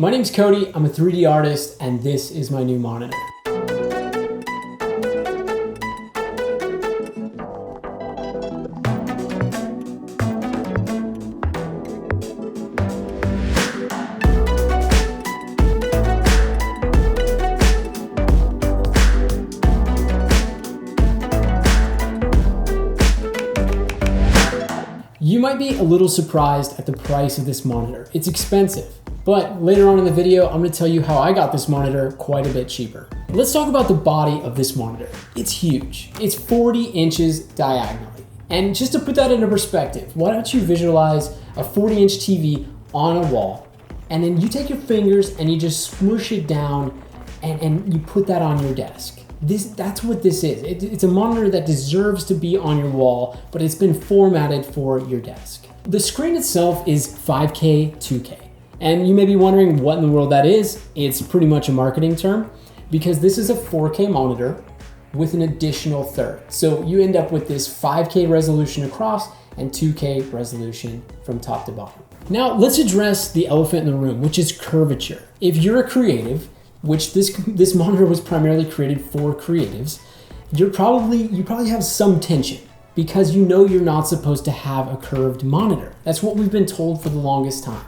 my name's Cody, I'm a 3D artist, and this is my new monitor. You might be a little surprised at the price of this monitor. It's expensive, but later on in the video, I'm gonna tell you how I got this monitor quite a bit cheaper. Let's talk about the body of this monitor. It's huge. It's 40 inches diagonally. And just to put that into perspective, why don't you visualize a 40-inch TV on a wall, and then you take your fingers and you just smoosh it down and you put that on your desk. That's what this is. It's a monitor that deserves to be on your wall, but it's been formatted for your desk. The screen itself is 5K, 2K. And you may be wondering what in the world that is. It's pretty much a marketing term because this is a 4K monitor with an additional third. So you end up with this 5K resolution across and 2K resolution from top to bottom. Now let's address the elephant in the room, which is curvature. If you're a creative, which this monitor was primarily created for creatives, you probably have some tension because you know you're not supposed to have a curved monitor. That's what we've been told for the longest time.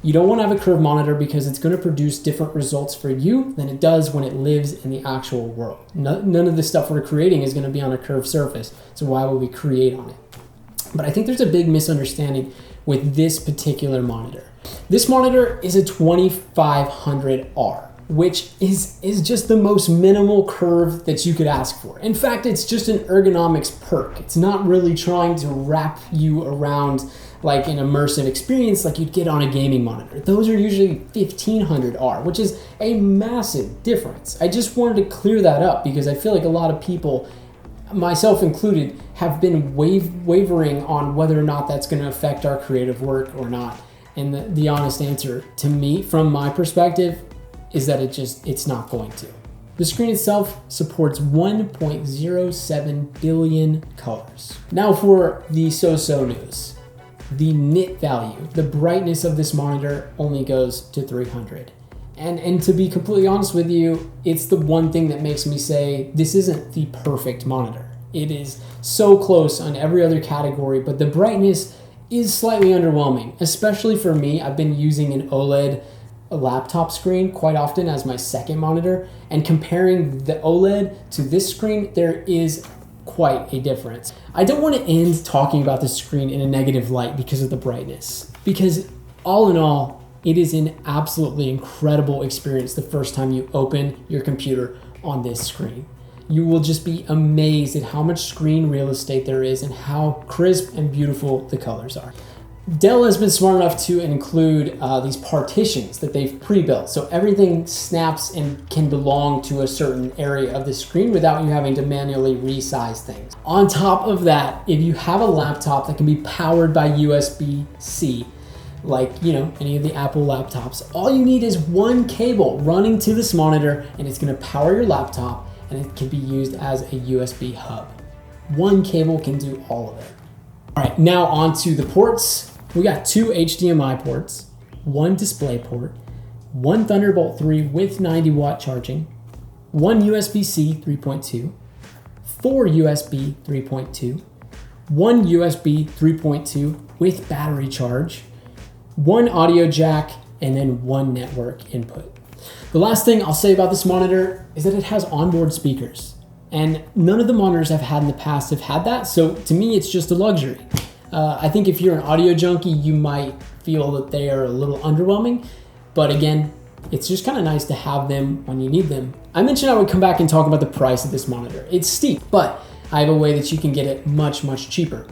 You don't want to have a curved monitor because it's going to produce different results for you than it does when it lives in the actual world. None of the stuff we're creating is going to be on a curved surface, so why would we create on it? But I think there's a big misunderstanding with this particular monitor. This monitor is a 2500R. Which is just the most minimal curve that you could ask for. In fact, it's just an ergonomics perk. It's not really trying to wrap you around like an immersive experience like you'd get on a gaming monitor. Those are usually 1500R, which is a massive difference. I just wanted to clear that up because I feel like a lot of people, myself included, have been wavering on whether or not that's going to affect our creative work or not. And the honest answer to me, from my perspective, is that it's not going to. The screen itself supports 1.07 billion colors. Now for the so-so news. The nit value, the brightness of this monitor only goes to 300. And to be completely honest with you, it's the one thing that makes me say this isn't the perfect monitor. It is so close on every other category, but the brightness is slightly underwhelming, especially for me. I've been using an OLED laptop screen quite often as my second monitor, and comparing the OLED to this screen, there is quite a difference. I don't want to end talking about this screen in a negative light because of the brightness, because all in all, it is an absolutely incredible experience the first time you open your computer on this screen. You will just be amazed at how much screen real estate there is and how crisp and beautiful the colors are. Dell has been smart enough to include these partitions that they've pre-built, so everything snaps and can belong to a certain area of the screen without you having to manually resize things. On top of that, if you have a laptop that can be powered by USB-C, like any of the Apple laptops, all you need is one cable running to this monitor and it's going to power your laptop and it can be used as a USB hub. One cable can do all of it. All right, now on to the ports. We got 2 HDMI ports, 1 display port, 1 Thunderbolt 3 with 90-watt charging, 1 USB-C 3.2, 4 USB 3.2, 1 USB 3.2 with battery charge, 1 audio jack, and then 1 network input. The last thing I'll say about this monitor is that it has onboard speakers. And none of the monitors I've had in the past have had that, so to me it's just a luxury. I think if you're an audio junkie, you might feel that they are a little underwhelming, but again, it's just kind of nice to have them when you need them. I mentioned I would come back and talk about the price of this monitor. It's steep, but I have a way that you can get it much, much cheaper.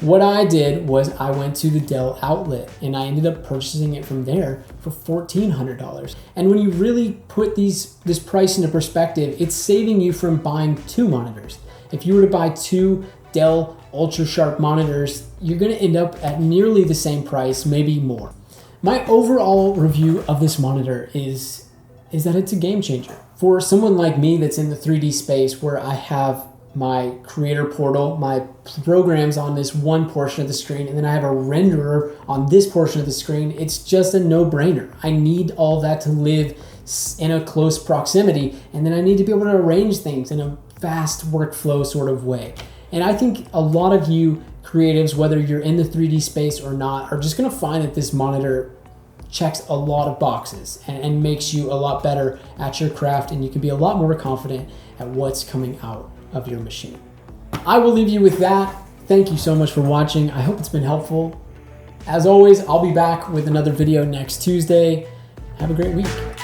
What I did was I went to the Dell outlet and I ended up purchasing it from there for $1,400. And when you really put this price into perspective, it's saving you from buying 2 monitors. If you were to buy 2 Dell Ultrasharp monitors, you're going to end up at nearly the same price, maybe more. My overall review of this monitor is that it's a game changer. For someone like me that's in the 3D space where I have my creator portal, my programs on this one portion of the screen, and then I have a renderer on this portion of the screen, it's just a no-brainer. I need all that to live in a close proximity, and then I need to be able to arrange things in a fast workflow sort of way. And I think a lot of you creatives, whether you're in the 3D space or not, are just gonna find that this monitor checks a lot of boxes and makes you a lot better at your craft, and you can be a lot more confident at what's coming out of your machine. I will leave you with that. Thank you so much for watching. I hope it's been helpful. As always, I'll be back with another video next Tuesday. Have a great week.